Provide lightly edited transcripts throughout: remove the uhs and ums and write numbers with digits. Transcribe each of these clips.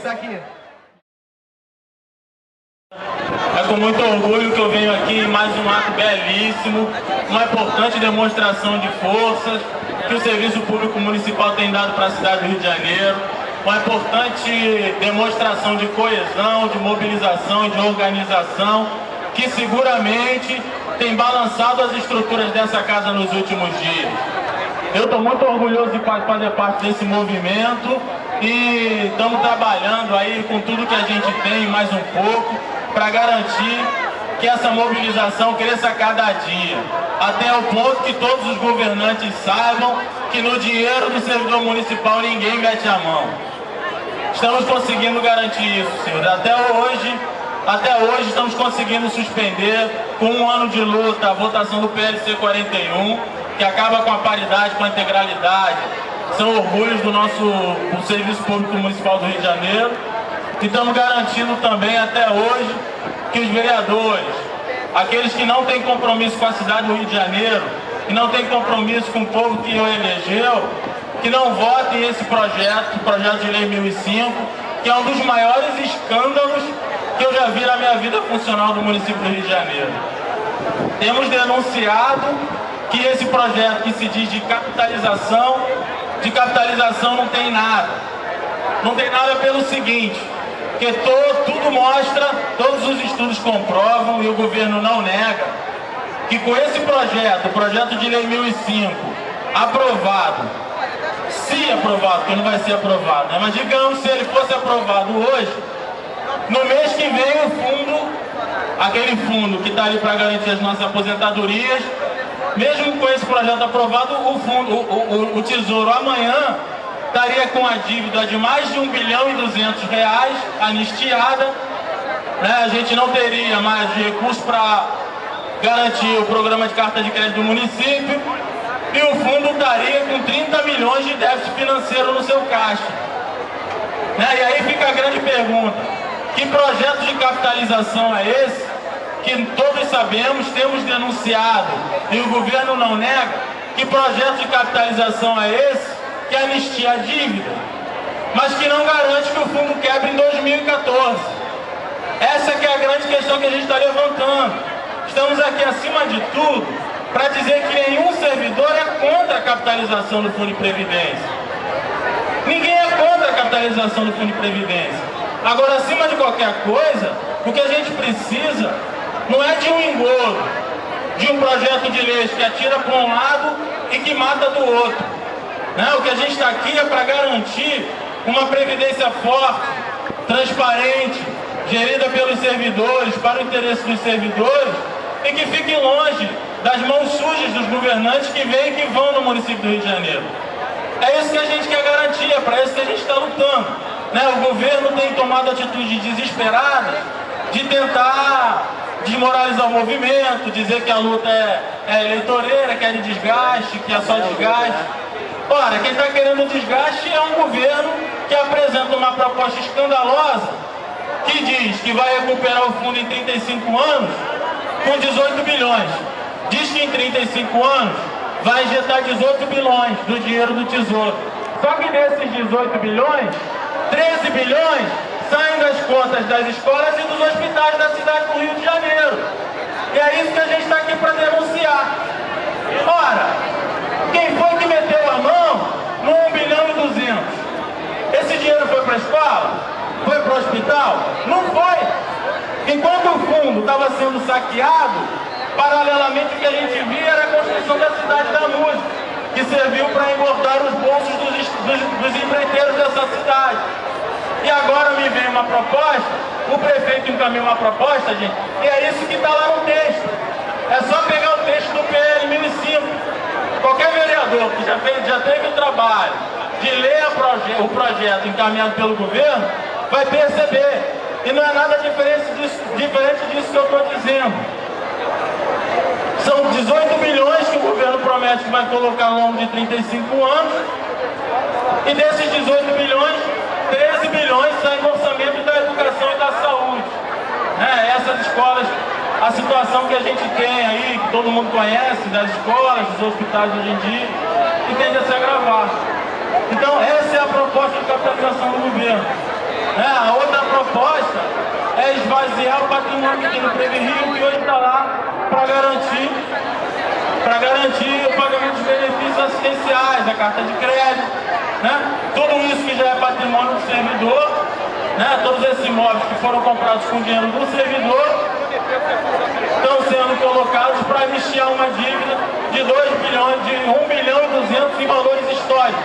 isso aqui. É com muito orgulho que eu venho aqui em mais um ato belíssimo, uma importante demonstração de forças que o Serviço Público Municipal tem dado para a cidade do Rio de Janeiro, uma importante demonstração de coesão, de mobilização e de organização que seguramente tem balançado as estruturas dessa casa nos últimos dias. Eu estou muito orgulhoso de fazer parte desse movimento e estamos trabalhando aí com tudo que a gente tem, mais um pouco, para garantir que essa mobilização cresça a cada dia, até o ponto que todos os governantes saibam que no dinheiro do servidor municipal ninguém mete a mão. Estamos conseguindo garantir isso, senhor. Até hoje estamos conseguindo suspender, com um ano de luta, a votação do PLC 41, que acaba com a paridade, com a integralidade. São orgulhos do Serviço Público Municipal do Rio de Janeiro. E estamos garantindo também, até hoje, que os vereadores, aqueles que não têm compromisso com a cidade do Rio de Janeiro, que não têm compromisso com o povo que o elegeu, que não votem esse projeto, o projeto de lei 1005, que é um dos maiores escândalos que eu já vi na minha vida funcional do município do Rio de Janeiro. Temos denunciado que esse projeto que se diz de capitalização não tem nada. Não tem nada pelo seguinte, que tudo mostra, todos os estudos comprovam e o governo não nega, que com esse projeto, o projeto de lei 1005, aprovado, se aprovado, porque não vai ser aprovado, né? Mas digamos, se ele fosse aprovado hoje, no mês que vem o fundo, aquele fundo que está ali para garantir as nossas aposentadorias, mesmo com esse projeto aprovado, o Tesouro amanhã estaria com a dívida de mais de R$1,2 bilhão anistiada, né? A gente não teria mais recursos para garantir o programa de carta de crédito do município e o fundo estaria com 30 milhões de déficit financeiro no seu caixa, né? E aí fica a grande pergunta, que projeto de capitalização é esse que todos sabemos, temos denunciado e o governo não nega? Que projeto de capitalização é esse que anistia a dívida, mas que não garante que o fundo quebre em 2014? Essa que é a grande questão que a gente está levantando. Estamos aqui, acima de tudo, para dizer que nenhum servidor é contra a capitalização do Fundo de Previdência. Ninguém é contra a capitalização do Fundo de Previdência. Agora, acima de qualquer coisa, o que a gente precisa não é de um engodo, de um projeto de lei que atira para um lado e que mata do outro. Né? O que a gente está aqui é para garantir uma previdência forte, transparente, gerida pelos servidores, para o interesse dos servidores, e que fique longe das mãos sujas dos governantes que vêm e que vão no município do Rio de Janeiro. É isso que a gente quer garantir, é para isso que a gente está lutando. Né? O governo tem tomado atitudes desesperadas de tentar desmoralizar o movimento, dizer que a luta é eleitoreira, que é de desgaste, que é só desgaste. Ora, quem está querendo desgaste é um governo que apresenta uma proposta escandalosa que diz que vai recuperar o fundo em 35 anos com 18 bilhões. Diz que em 35 anos vai injetar 18 bilhões do dinheiro do Tesouro. Só que desses 18 bilhões, 13 bilhões saem das contas das escolas e dos hospitais da cidade do Rio de Janeiro. E é isso que a gente está aqui para denunciar. Ora, quem foi que meteu a mão no 1,2 bilhão? Esse dinheiro foi para a escola? Foi para o hospital? Não foi. Enquanto o fundo estava sendo saqueado, paralelamente o que a gente via era a construção da Cidade da Música, que serviu para engordar os bolsos dos empreiteiros dessa cidade. E agora me vem uma proposta, o prefeito encaminha uma proposta, gente, e é isso que está lá no texto. É só pegar o texto do PL 1005. Qualquer vereador que já teve o trabalho de ler o projeto encaminhado pelo governo, vai perceber. E não é nada diferente disso que eu estou dizendo. São 18 bilhões que o governo promete que vai colocar ao longo de 35 anos. E desses 18 bilhões, 13 bilhões saem do orçamento da educação e da saúde. Essas escolas, a situação que a gente tem aí, que todo mundo conhece, das escolas, dos hospitais hoje em dia, que tende a se agravar. Então, essa é a proposta de capitalização do governo. A outra proposta é esvaziar o patrimônio aqui no PreviRio, que hoje está lá para garantir o pagamento de benefícios assistenciais, a carta de crédito, né? Tudo isso que já é patrimônio do servidor, né? Todos esses imóveis que foram comprados com dinheiro do servidor estão sendo colocados para anistiar uma dívida de 2 bilhões, de 1 bilhão e 200 em valores históricos.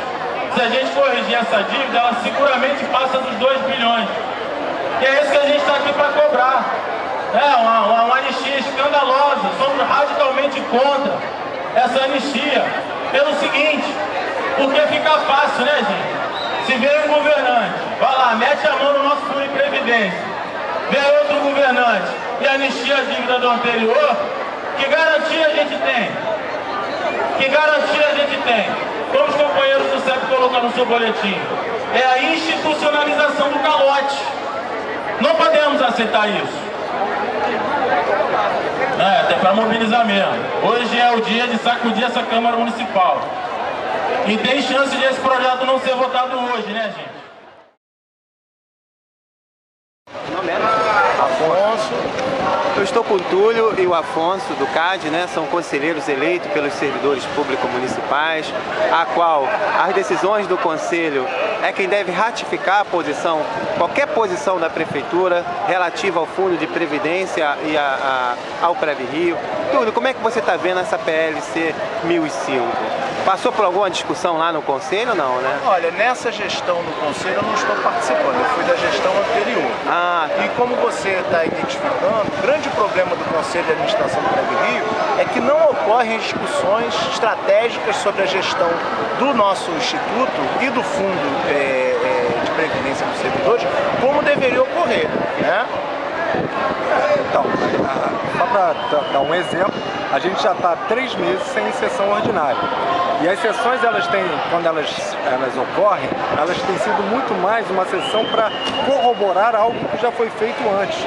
Se a gente corrigir essa dívida, ela seguramente passa dos 2 bilhões. E é isso que a gente está aqui para cobrar. Uma anistia escandalosa. Somos radicalmente contra essa anistia. Pelo seguinte, porque fica fácil, né, gente? Se vem um governante, vai lá, mete a mão no nosso fundo de previdência, vem outro governante e anistia a dívida do anterior, que garantia a gente tem? Que garantia a gente tem? Como os companheiros do CEP colocam no seu boletim, é a institucionalização do calote. Não podemos aceitar isso. Até para mobilizar mesmo. Hoje é o dia de sacudir essa Câmara Municipal. E tem chance de esse projeto não ser votado hoje, né, gente? Meu nome é Afonso. Eu estou com o Túlio e o Afonso do CAD, né? São conselheiros eleitos pelos servidores públicos municipais, a qual as decisões do conselho é quem deve ratificar a posição, qualquer posição da prefeitura relativa ao fundo de previdência e ao PreviRio. Túlio, como é que você está vendo essa PLC 1005? Passou por alguma discussão lá no conselho ou não, né? Olha, nessa gestão no conselho eu não estou participando, eu fui da gestão anterior. E como você está identificando, o grande problema do Conselho de Administração do PreviRio é que não ocorrem discussões estratégicas sobre a gestão do nosso instituto e do fundo de previdência dos servidores, como deveria ocorrer, né? Então, só para dar um exemplo, a gente já está 3 meses sem sessão ordinária. E as sessões, quando elas ocorrem, elas têm sido muito mais uma sessão para corroborar algo que já foi feito antes.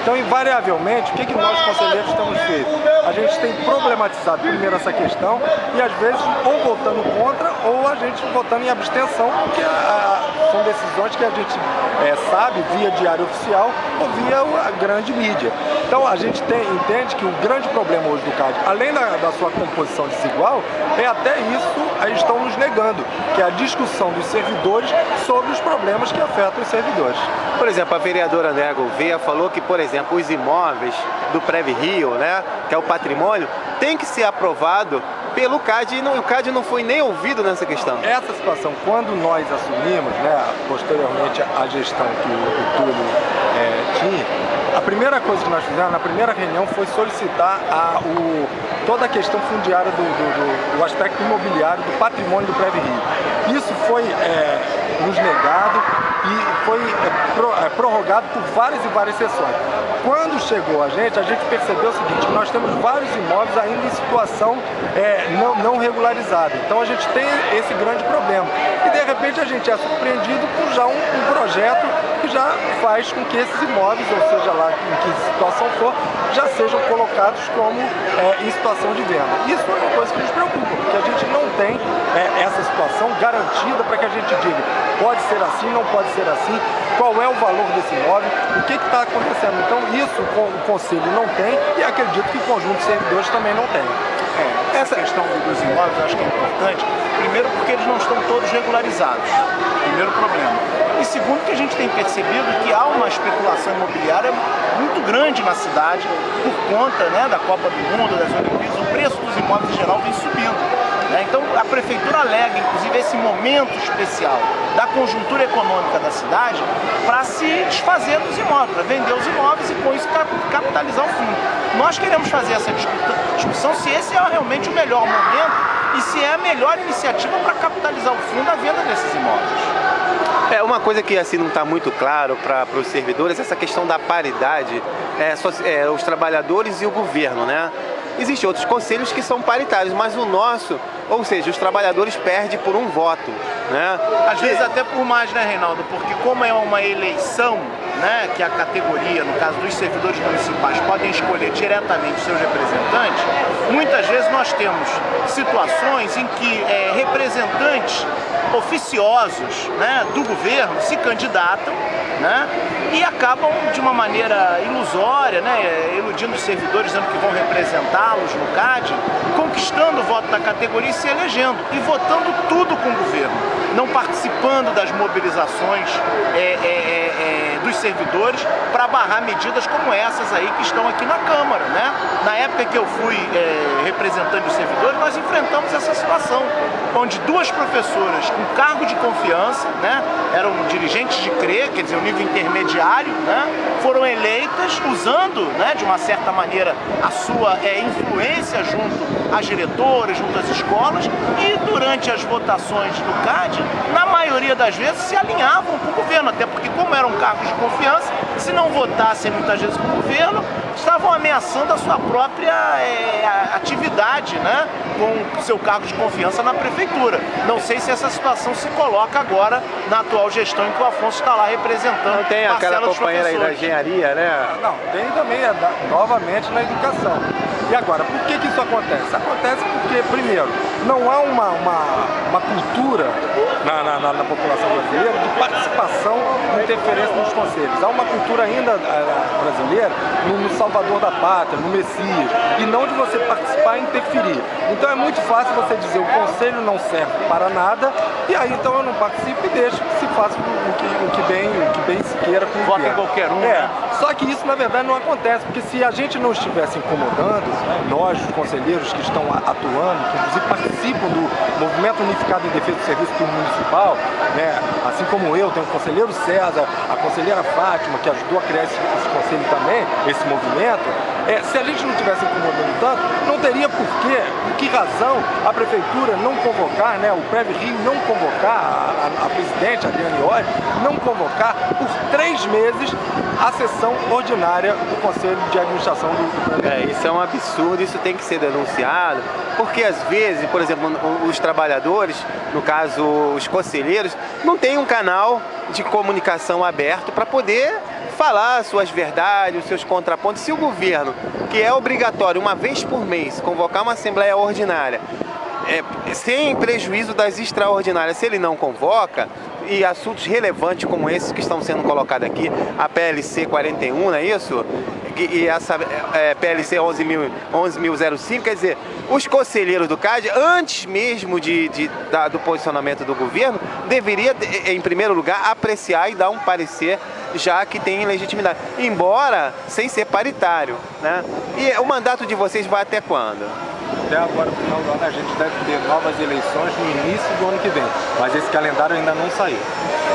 Então, invariavelmente, o que nós conselheiros temos feito? A gente tem problematizado primeiro essa questão e, às vezes, ou votando contra ou a gente votando em abstenção, porque são decisões que a gente sabe via diário oficial ou via a grande mídia. Então, a gente entende que o grande problema hoje do CAD, além da sua composição desigual, é até isso aí estão nos negando, que é a discussão dos servidores sobre os problemas que afetam os servidores. Por exemplo, a vereadora Andréa Gouveia falou que, por exemplo, os imóveis do PreviRio, né, que é o patrimônio, tem que ser aprovado pelo CAD, e o CAD não foi nem ouvido nessa questão. Essa situação, quando nós assumimos, né, posteriormente a gestão que o Túlio tinha, a primeira coisa que nós fizemos na primeira reunião foi solicitar toda a questão fundiária do aspecto imobiliário do patrimônio do PreviRio. Isso foi nos negado e foi prorrogado por várias e várias sessões. Quando chegou a gente percebeu o seguinte, que nós temos vários imóveis ainda em situação não regularizada. Então a gente tem esse grande problema. E de repente a gente é surpreendido por já um projeto que já faz com que esses imóveis, ou seja lá em que situação for, já sejam colocados como em situação de venda. Isso é uma coisa que nos preocupa, porque a gente não tem essa situação garantida para que a gente diga pode ser assim, não pode ser assim, qual é o valor desse imóvel, o que está acontecendo. Então isso o Conselho não tem e acredito que o conjunto de servidores também não tem. Essa questão dos imóveis eu acho que é importante, primeiro porque eles não estão todos regularizados, primeiro problema. E segundo que a gente tem percebido que há uma especulação imobiliária muito grande na cidade por conta, né, da Copa do Mundo, das Olimpíadas, o preço dos imóveis em geral vem subindo. Então a prefeitura alega, inclusive, esse momento especial da conjuntura econômica da cidade para se desfazer dos imóveis, para vender os imóveis e com isso capitalizar o fundo. Nós queremos fazer essa discussão se esse é realmente o melhor momento e se é a melhor iniciativa para capitalizar o fundo a venda desses imóveis. Uma coisa que assim não está muito claro para os servidores é essa questão da paridade, os trabalhadores e o governo, né? Existem outros conselhos que são paritários, mas o nosso, ou seja, os trabalhadores perdem por um voto, né? Às vezes até por mais, né, Reinaldo? Porque como é uma eleição, né, que a categoria, no caso dos servidores municipais, podem escolher diretamente seus representantes, muitas vezes nós temos situações em que representantes oficiosos, né, do governo se candidatam, né, e acabam de uma maneira ilusória, né, iludindo os servidores, dizendo que vão representá-los no CAD, conquistando o voto da categoria e se elegendo, e votando tudo com o governo, não participando das mobilizações dos servidores para barrar medidas como essas aí que estão aqui na Câmara, né? Na época que eu fui representante dos servidores, nós enfrentamos essa situação, onde duas professoras com cargo de confiança, né, eram dirigentes de CRE, quer dizer, o nível intermediário, né, foram eleitas usando, né, de uma certa maneira, a sua influência junto às diretoras, junto às escolas, e durante as votações do CAD, na maioria das vezes se alinhavam com o governo, até porque como eram cargos de confiança, se não votassem muitas vezes com o governo, estavam ameaçando a sua própria atividade, né, com seu cargo de confiança na prefeitura. Não sei se essa situação se coloca agora na atual gestão em que o Afonso está lá representando. Não tem aquela companheira aí da engenharia, né? Não, tem também novamente na educação. E agora, por que isso acontece? Acontece porque, primeiro, não há uma cultura na população brasileira de participação e interferência nos conselhos. Há uma cultura ainda brasileira no salvador da pátria, no Messias, e não de você participar e interferir. Então é muito fácil você dizer o conselho não serve para nada, e aí então eu não participo e deixo que se faça o que bem se queira com o Vota em qualquer um, né? Só que isso na verdade não acontece, porque se a gente não estivesse incomodando, nós, os conselheiros que estão atuando, que inclusive participam do Movimento Unificado em Defesa do Serviço Público Municipal, né, assim como eu, tem o conselheiro César, a conselheira Fátima, que ajudou a criar esse conselho também, esse movimento, se a gente não estivesse incomodando tanto, não teria por que razão a prefeitura não convocar, né, o PREV Rio não convocar, a presidente, a Adriane Iori, não convocar por 3 meses a sessão ordinária do Conselho de Administração do Isso é um absurdo, isso tem que ser denunciado, porque às vezes, por exemplo, os trabalhadores, no caso os conselheiros, não têm um canal de comunicação aberto para poder falar suas verdades, os seus contrapontos. Se o governo, que é obrigatório uma vez por mês convocar uma assembleia ordinária, sem prejuízo das extraordinárias, se ele não convoca, e assuntos relevantes como esses que estão sendo colocados aqui, a PLC 41, não é isso? E essa PLC 11.005, quer dizer, os conselheiros do CAD, antes mesmo do posicionamento do governo, deveria, em primeiro lugar, apreciar e dar um parecer, já que tem legitimidade, embora sem ser paritário, né? E o mandato de vocês vai até quando? Até agora, no final do ano, a gente deve ter novas eleições no início do ano que vem, mas esse calendário ainda não saiu.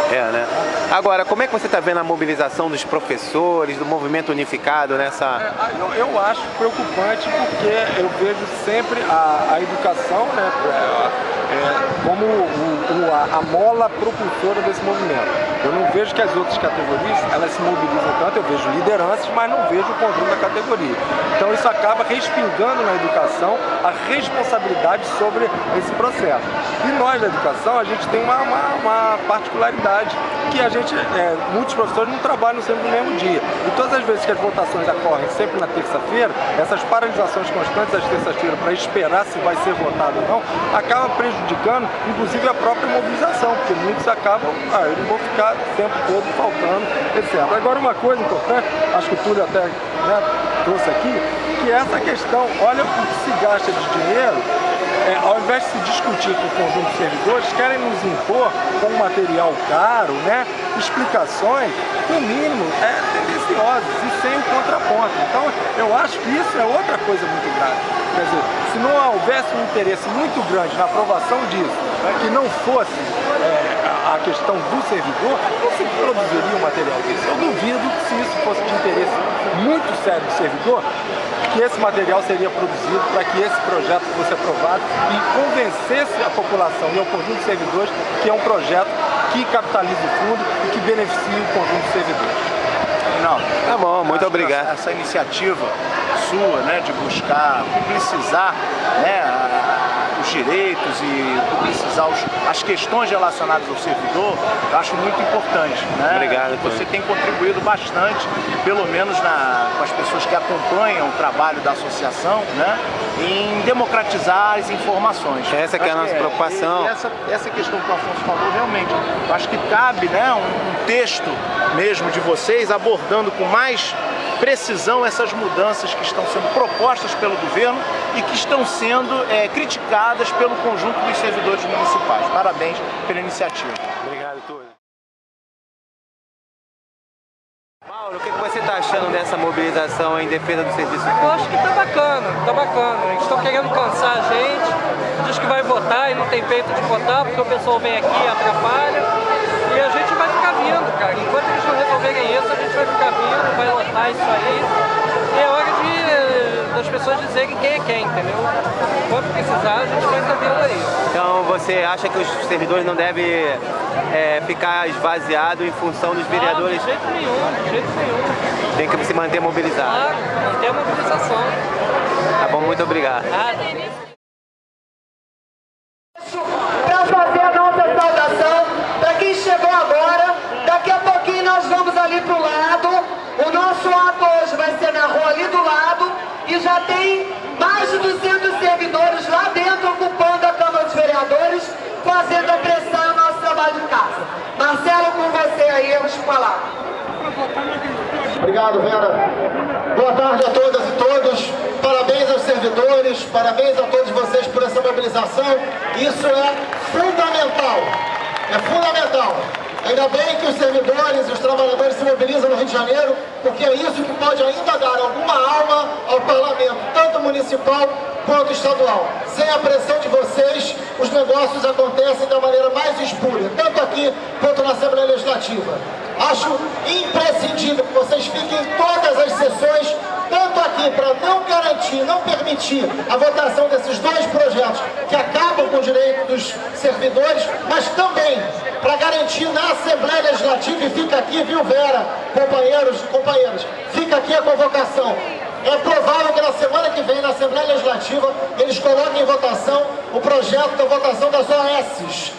Né? Agora, como é que você está vendo a mobilização dos professores, do movimento unificado nessa... Eu acho preocupante porque eu vejo sempre a educação, né, como a mola propulsora desse movimento. Eu não vejo que as outras categorias, elas se mobilizam tanto, eu vejo lideranças, mas não vejo o conjunto da categoria. Então isso acaba respingando na educação a responsabilidade sobre esse processo. E nós da educação, a gente tem uma particularidade, que a gente, muitos professores não trabalham sempre no mesmo dia. E todas as vezes que as votações ocorrem sempre na terça-feira, essas paralisações constantes às terças-feiras para esperar se vai ser votado ou não, acaba prejudicando, inclusive, a própria mobilização, porque muitos acabam, eu não vou ficar o tempo todo faltando, etc. Agora, uma coisa importante, acho que o Túlio até, né, trouxe aqui, que é essa questão, olha o que se gasta de dinheiro, ao invés de se discutir com o conjunto de servidores, querem nos impor com material caro, né, explicações, no mínimo, tendenciosas e sem o contraponto. Então, eu acho que isso é outra coisa muito grave. Quer dizer, se não houvesse um interesse muito grande na aprovação disso, que não fosse a questão do servidor, não se produziria um material desse. Eu duvido que, se isso fosse de interesse muito sério do servidor, que esse material seria produzido para que esse projeto fosse aprovado e convencesse a população e ao conjunto de servidores que é um projeto que capitaliza o fundo e que beneficia o conjunto de servidores. Não, tá bom, muito obrigado. Essa iniciativa sua, né, de buscar publicizar, né, os direitos e publicizar as questões relacionadas ao servidor, eu acho muito importante, né? Obrigado, você tem contribuído bastante, pelo menos com as pessoas que acompanham o trabalho da associação, né? Em democratizar as informações. Essa que é a nossa preocupação. E essa questão que o Afonso falou, realmente, eu acho que cabe, né, um texto mesmo de vocês abordando com mais precisão essas mudanças que estão sendo propostas pelo governo e que estão sendo criticadas pelo conjunto dos servidores municipais. Parabéns pela iniciativa. Obrigado, Túlio. Mauro, o que você está achando dessa mobilização em defesa do serviço público? Eu acho que tá bacana. Eles estão querendo cansar a gente, diz que vai votar e não tem peito de votar porque o pessoal vem aqui e atrapalha. E a gente vai ficar vindo, cara. Enquanto eles não resolverem isso, a gente vai ficar vindo, vai lotar isso aí. E é hora das pessoas dizerem quem é quem, entendeu? Quando precisar, a gente vai estar vindo aí. Então você acha que os servidores não devem ficar esvaziados em função dos vereadores? De jeito nenhum. Tem que se manter mobilizado. Claro, manter a mobilização. Tá bom, muito obrigado. Para fazer a nossa saudação, para quem chegou agora, daqui a pouquinho nós vamos ali pro lado. O nosso ato hoje vai ser na rua ali do lado e já tem mais de 200 servidores lá dentro ocupando a Câmara dos Vereadores, fazendo a pressão no nosso trabalho de casa. Marcelo, com você aí, vamos falar. Obrigado, Vera. Boa tarde a todas e todos. Parabéns aos servidores, parabéns a todos vocês por essa mobilização. Isso é fundamental. É fundamental. Ainda bem que os servidores e os trabalhadores se mobilizam no Rio de Janeiro, porque é isso que pode ainda dar alguma alma ao parlamento, tanto municipal quanto estadual. Sem a pressão de vocês, os negócios acontecem da maneira mais espúria, tanto aqui quanto na Assembleia Legislativa. Acho imprescindível que vocês fiquem em todas as sessões, tanto aqui para não garantir, não permitir a votação desses dois projetos que acabam com o direito dos servidores, mas também para garantir na Assembleia Legislativa, e fica aqui, viu, Vera, companheiros e companheiras, fica aqui a convocação. É provável que na semana que vem, na Assembleia Legislativa, eles coloquem em votação o projeto da votação das OS,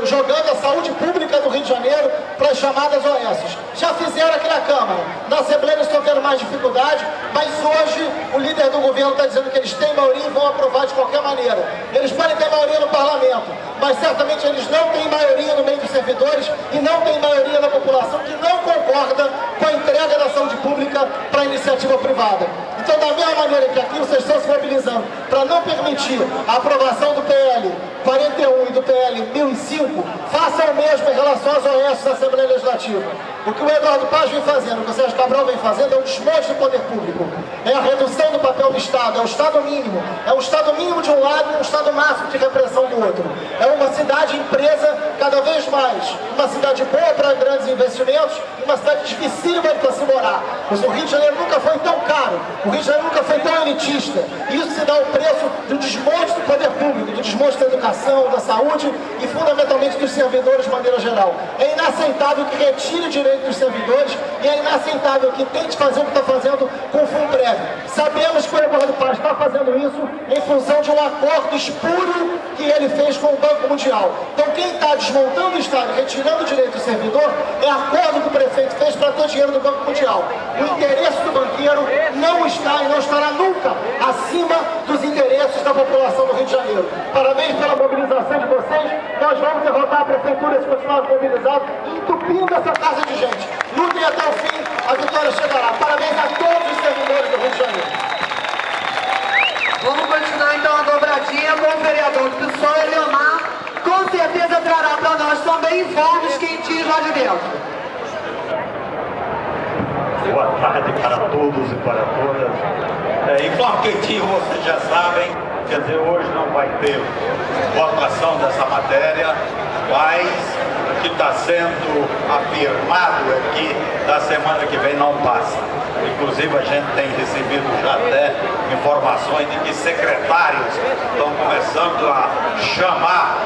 jogando a saúde pública do Rio de Janeiro para as chamadas OS. Já fizeram aqui na Câmara. Na Assembleia eles estão tendo mais dificuldade, mas hoje o líder do governo está dizendo que eles têm maioria e vão aprovar de qualquer maneira. Eles podem ter maioria no parlamento, mas certamente eles não têm maioria no meio dos servidores e não têm maioria na população que não concorda com a entrega da saúde pública para a iniciativa privada. Então, da mesma maneira que aqui vocês estão se mobilizando para não permitir a aprovação do PL 41 e do PL 1005, façam o mesmo em relação às OS da Assembleia Legislativa. O que o Eduardo Paz vem fazendo, o que o Sérgio Cabral vem fazendo, é um desmonte do poder público. É a redução do papel do Estado, é o Estado mínimo. É o Estado mínimo de um lado e um Estado máximo de repressão do outro. É uma cidade empresa cada vez mais. Uma cidade boa para grandes investimentos e uma cidade dificílima para se morar. Mas o Rio de Janeiro nunca foi tão caro. O Rio de Janeiro nunca foi tão elitista. E isso se dá o preço do desmonte do poder público, do desmonte da educação, da saúde e fundamentalmente dos servidores de maneira geral. É inaceitável que retire o direito dos servidores e é inaceitável que tente fazer o que está fazendo com o Fundeb. Sabemos que o Eduardo Paz está fazendo isso em função de um acordo espúrio que ele fez com o Banco Mundial. Então quem está desmontando o Estado e retirando o direito do servidor é acordo que o prefeito fez para ter dinheiro do Banco Mundial. O interesse do banqueiro não está e não estará nunca acima dos interesses da população do Rio de Janeiro. Parabéns pela mobilização de vocês. Nós vamos derrotar a prefeitura se continuarmos mobilizados, entupindo essa casa de gente. Lutem até o fim, a vitória chegará. Parabéns a todos os servidores do Rio de Janeiro. Vamos continuar então a dobradinha com o vereador do PSOL, Leomar. Com certeza trará para nós também informes quentinhos lá de dentro. Boa tarde para todos e para todas. Informe quentinho, vocês já sabem, quer dizer, hoje não vai ter votação dessa matéria, mas o que está sendo afirmado aqui da semana que vem não passa. Inclusive a gente tem recebido já até informações de que secretários estão começando a chamar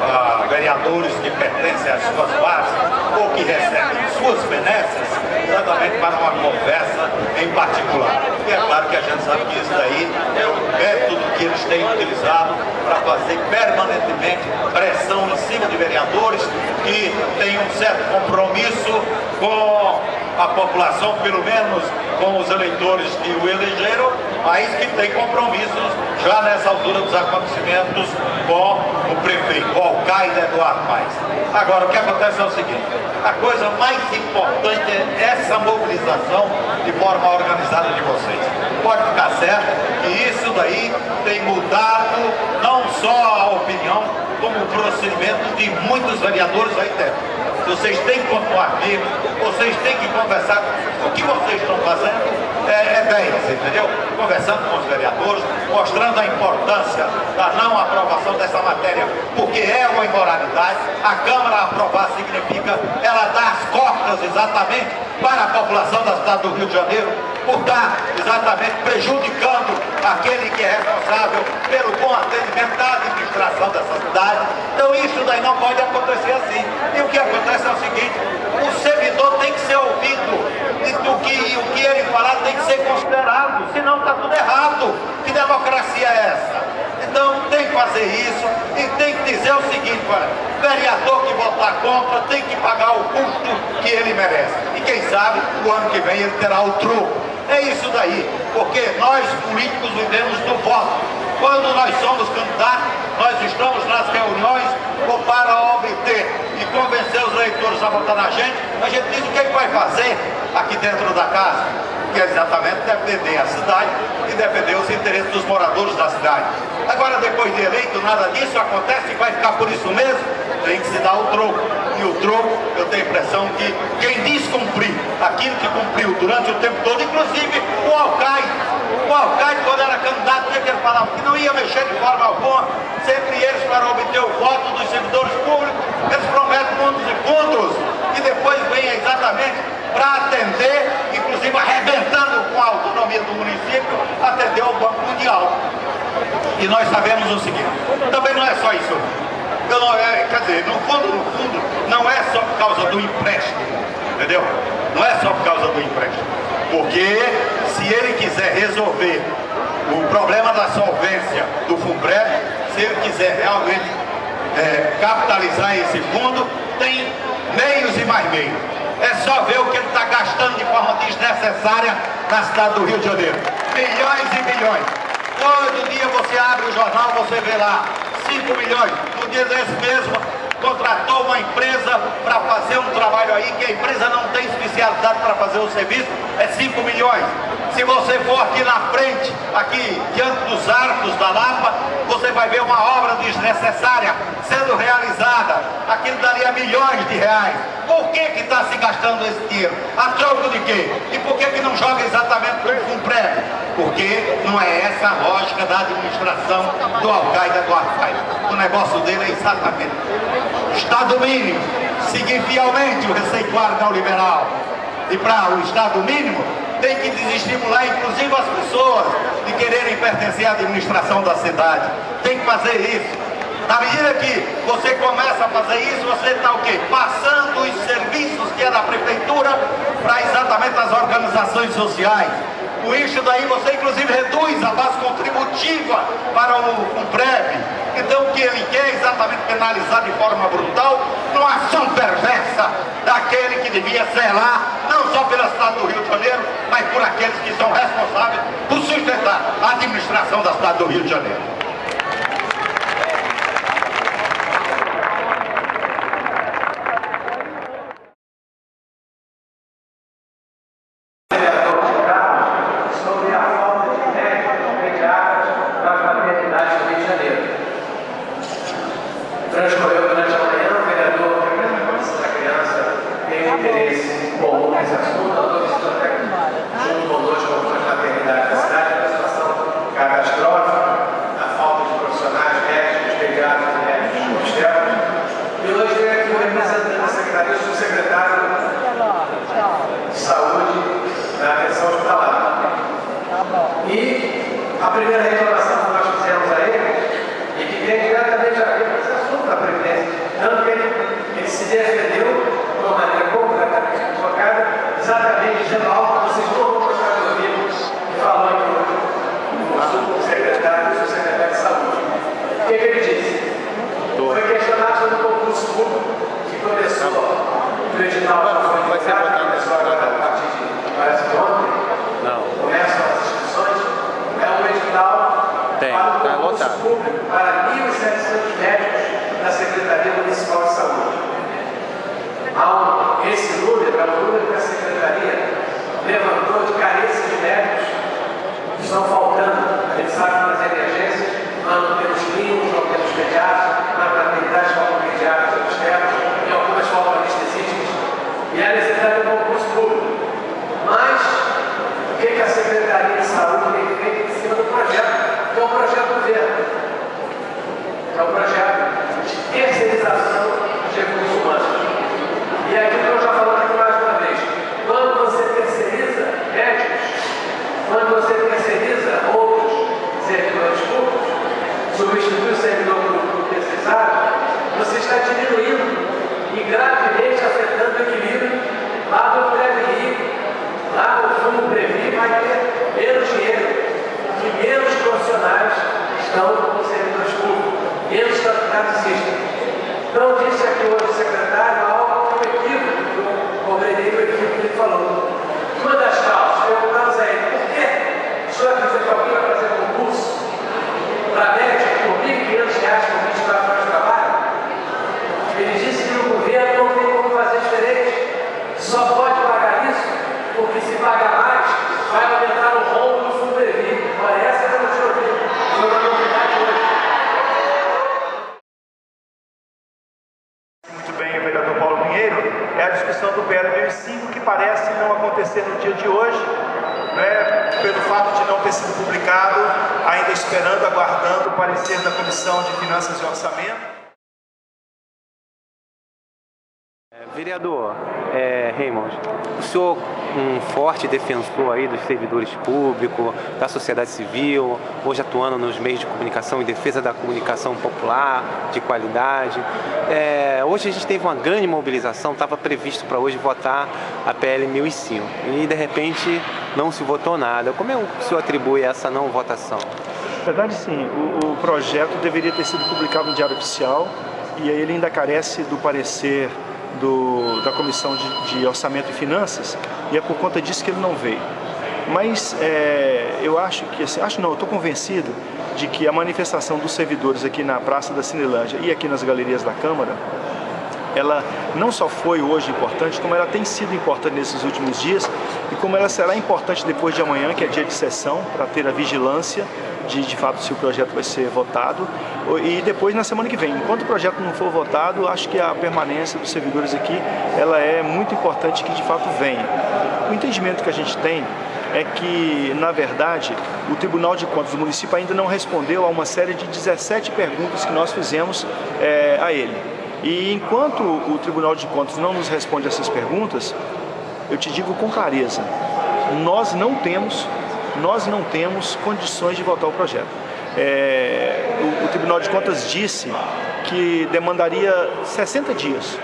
a vereadores que pertencem às suas bases ou que recebem suas benesses, exatamente para uma conversa em particular. E é claro que a gente sabe que isso daí é o método que eles têm utilizado para fazer permanentemente pressão em cima de vereadores que têm um certo compromisso com a população, pelo menos com os eleitores que o elegeram, mas que tem compromissos já nessa altura dos acontecimentos com o prefeito, o alcaide Eduardo Paes. Agora, o que acontece é o seguinte: a coisa mais importante é essa mobilização de forma organizada de vocês. Pode ficar certo que isso daí tem mudado não só a opinião, como o procedimento de muitos vereadores aí dentro. Vocês têm que continuar firmes, vocês têm que conversar. O que vocês estão fazendo é bem, entendeu? Conversando com os vereadores, mostrando a importância da não aprovação dessa matéria, porque é uma imoralidade. A Câmara aprovar significa ela dar as costas exatamente para a população da cidade do Rio de Janeiro, por estar exatamente prejudicando aquele que é responsável pelo bom atendimento da administração dessa cidade. Então isso daí não pode acontecer assim. E o que acontece é o seguinte: o servidor tem que ser ouvido, e o que ele falar tem que ser considerado, senão está tudo errado. Que democracia é essa? Então tem que fazer isso e tem que dizer o seguinte: olha, vereador que votar contra tem que pagar o custo que ele merece. E quem sabe o ano que vem ele terá o troco. É isso daí, porque nós políticos vivemos do voto. Quando nós somos candidatos, nós estamos nas reuniões para obter e convencer os eleitores a votar na gente. A gente diz o que vai fazer aqui dentro da casa, que é exatamente defender a cidade e defender os interesses dos moradores da cidade. Agora, depois de eleito, nada disso acontece e vai ficar por isso mesmo. Tem que se dar o troco. E o troco, eu tenho a impressão que quem descumprir aquilo que cumpriu durante o tempo todo, inclusive o alcaide, quando era candidato, que ele falava que não ia mexer de forma alguma, sempre eles, para obter o voto dos servidores públicos, eles prometem mundos e fundos, e depois vem exatamente para atender, inclusive arrebentando com a autonomia do município, atender ao Banco Mundial. E nós sabemos o seguinte: também não é só isso. Quer dizer, no fundo, não é só por causa do empréstimo, entendeu? Não é só por causa do empréstimo. Porque se ele quiser resolver o problema da solvência do Funprev, se ele quiser realmente capitalizar esse fundo, tem meios e mais meios. É só ver o que ele está gastando de forma desnecessária na cidade do Rio de Janeiro. Milhões e milhões. Todo dia você abre o jornal, você vê lá 5 milhões. No dia desse mesmo, contratou uma empresa para fazer um trabalho aí, que a empresa não tem especialidade para fazer o serviço, é 5 milhões. Se você for aqui na frente, aqui diante dos arcos da Lapa, você vai ver uma obra desnecessária sendo realizada. Aquilo daria milhões de reais. Por que está se gastando esse dinheiro? A troco de quê? E por que não joga exatamente no Funprev? Porque não é essa a lógica da administração do alcaide Eduardo Paes. O negócio dele é exatamente Estado mínimo, seguir fielmente o receituário neoliberal. E para o Estado mínimo, tem que desestimular inclusive as pessoas de quererem pertencer à administração da cidade. Tem que fazer isso. Na medida que você começa a fazer isso, você está o quê? Passando os serviços que é da prefeitura para exatamente as organizações sociais. Com isso daí você inclusive reduz a base contributiva para o Funprev. Então o que ele quer é exatamente penalizar de forma brutal, numa ação perversa daquele que devia zelar, não só pela cidade do Rio de Janeiro, mas por aqueles que são responsáveis por sustentar a administração da cidade do Rio de Janeiro. Transcorreu durante a manhã, o vereador da criança tem interesse comum nesse assunto, a doutora junto conosco com as maternidades da cidade, a situação catastrófica, a falta de profissionais médicos, pediatras e médicos obstetras. E hoje veio aqui o representante da Secretaria, o subsecretário de Saúde da Atenção Hospitalar. E a primeira reclamação que nós fizemos a ele, e que vem diretamente a ver com esse assunto da Previdência, concurso público que começou no edital vai ser votado nessa a partir de, parece que ontem, começam as inscrições, é um edital para o concurso público para 1.700 médicos da Secretaria Municipal de Saúde. Esse número é o número que a Secretaria levantou de carência de médicos que estão faltando. A gente sabe que nas emergências nós não temos clínicos, não temos pediatras, nas maternidades faltam pediatras, obstetras, em algumas faltam anestesistas, e é necessário um concurso público. Mas o que a Secretaria de Saúde tem feito em cima do projeto, que é o projeto do governo? É o projeto de terceirização de recursos humanos. E é aquilo que eu já falei aqui mais uma vez. Quando você terceiriza médicos, quando você terceiriza outros servidores públicos, substitui o servidor público terceirizado, você está diminuindo e gravemente afetando o equilíbrio lá do Previ, lá no fundo Previ vai ter menos dinheiro e menos profissionais estão nos servidores públicos, menos candidatos existem. Então disse aqui hoje o secretário algo que é um equívoco, que eu compreendei o equívoco que ele falou. Uma das causas, perguntamos a ele, por que o senhor acredita que alguém vai fazer concurso para médico por R$ 1.500 por 24 horas de trabalho? Ele disse que o governo não tem como fazer diferente, só pode pagar isso, porque se pagar mais, vai aumentar o rombo do fundo Previ. Olha, essa é a notícia que foi uma novidade hoje. Muito bem, o vereador Paulo Pinheiro, é a discussão do PL 1005, que parece não acontecer no dia de hoje, né, pelo fato de não ter sido publicado, ainda esperando, aguardando o parecer da Comissão de Finanças e Orçamento. Vereador Raymond, o senhor um forte defensor aí dos servidores públicos, da sociedade civil, hoje atuando nos meios de comunicação em defesa da comunicação popular, de qualidade. Hoje a gente teve uma grande mobilização, estava previsto para hoje votar a PL 1005 e de repente não se votou nada. Como é que o senhor atribui essa não votação? Na verdade, sim, o projeto deveria ter sido publicado no Diário Oficial e aí ele ainda carece do parecer da Comissão de Orçamento e Finanças, e é por conta disso que ele não veio. Mas eu acho que, assim, eu estou convencido de que a manifestação dos servidores aqui na Praça da Cinelândia e aqui nas galerias da Câmara, ela não só foi hoje importante, como ela tem sido importante nesses últimos dias, e como ela será importante depois de amanhã, que é dia de sessão, para ter a vigilância de fato se o projeto vai ser votado, e depois na semana que vem. Enquanto o projeto não for votado, acho que a permanência dos servidores aqui, ela é muito importante que de fato venha. O entendimento que a gente tem é que, na verdade, o Tribunal de Contas do município ainda não respondeu a uma série de 17 perguntas que nós fizemos a ele. E enquanto o Tribunal de Contas não nos responde essas perguntas, eu te digo com clareza, nós não temos condições de votar o projeto. O Tribunal de Contas disse que demandaria 60 dias.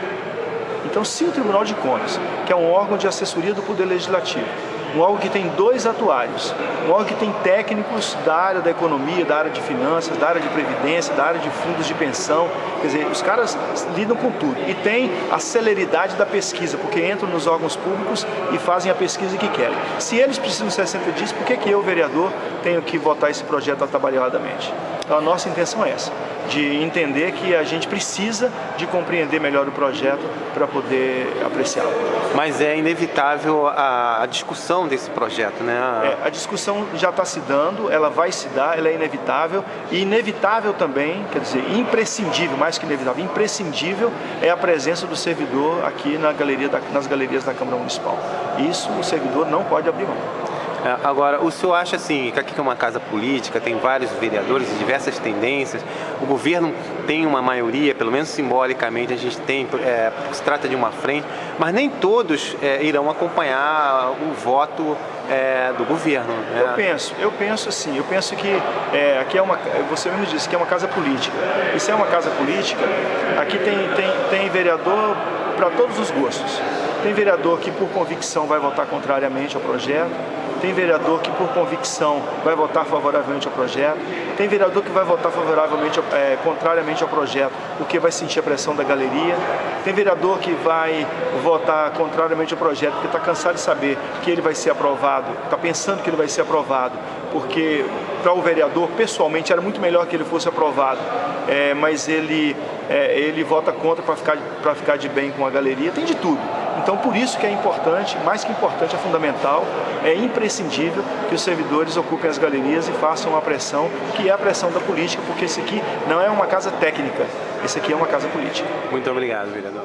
Então, se o Tribunal de Contas, que é um órgão de assessoria do Poder Legislativo, um órgão que tem 2 atuários, um órgão que tem técnicos da área da economia, da área de finanças, da área de previdência, da área de fundos de pensão, quer dizer, os caras lidam com tudo. E tem a celeridade da pesquisa, porque entram nos órgãos públicos e fazem a pesquisa que querem. Se eles precisam de 60 dias, por que eu, vereador, tenho que votar esse projeto atabalhoadamente? Então a nossa intenção é essa, de entender que a gente precisa de compreender melhor o projeto para poder apreciá-lo. Mas é inevitável a discussão desse projeto, né? A discussão já está se dando, ela vai se dar, ela é inevitável. E inevitável também, quer dizer, imprescindível, mais que inevitável, imprescindível é a presença do servidor aqui nas galerias da Câmara Municipal. Isso o servidor não pode abrir mão. Agora, o senhor acha assim, que aqui é uma casa política, tem vários vereadores de diversas tendências, o governo tem uma maioria, pelo menos simbolicamente a gente tem, se trata de uma frente, mas nem todos irão acompanhar o voto do governo. Né? Eu penso assim, eu penso que aqui você mesmo disse que é uma casa política. E se é uma casa política, aqui tem vereador para todos os gostos. Tem vereador que por convicção vai votar contrariamente ao projeto, tem vereador que por convicção vai votar favoravelmente ao projeto, Tem vereador que vai votar favoravelmente, contrariamente ao projeto, porque vai sentir a pressão da galeria. Tem vereador que vai votar contrariamente ao projeto, porque está cansado de saber que ele vai ser aprovado, está pensando que ele vai ser aprovado, porque para o vereador, pessoalmente, era muito melhor que ele fosse aprovado, mas ele vota contra para ficar de bem com a galeria. Tem de tudo. Então, por isso que é importante, mais que importante, é fundamental, é imprescindível que os servidores ocupem as galerias e façam a pressão, que é a pressão da política, porque esse aqui não é uma casa técnica, esse aqui é uma casa política. Muito obrigado, vereador.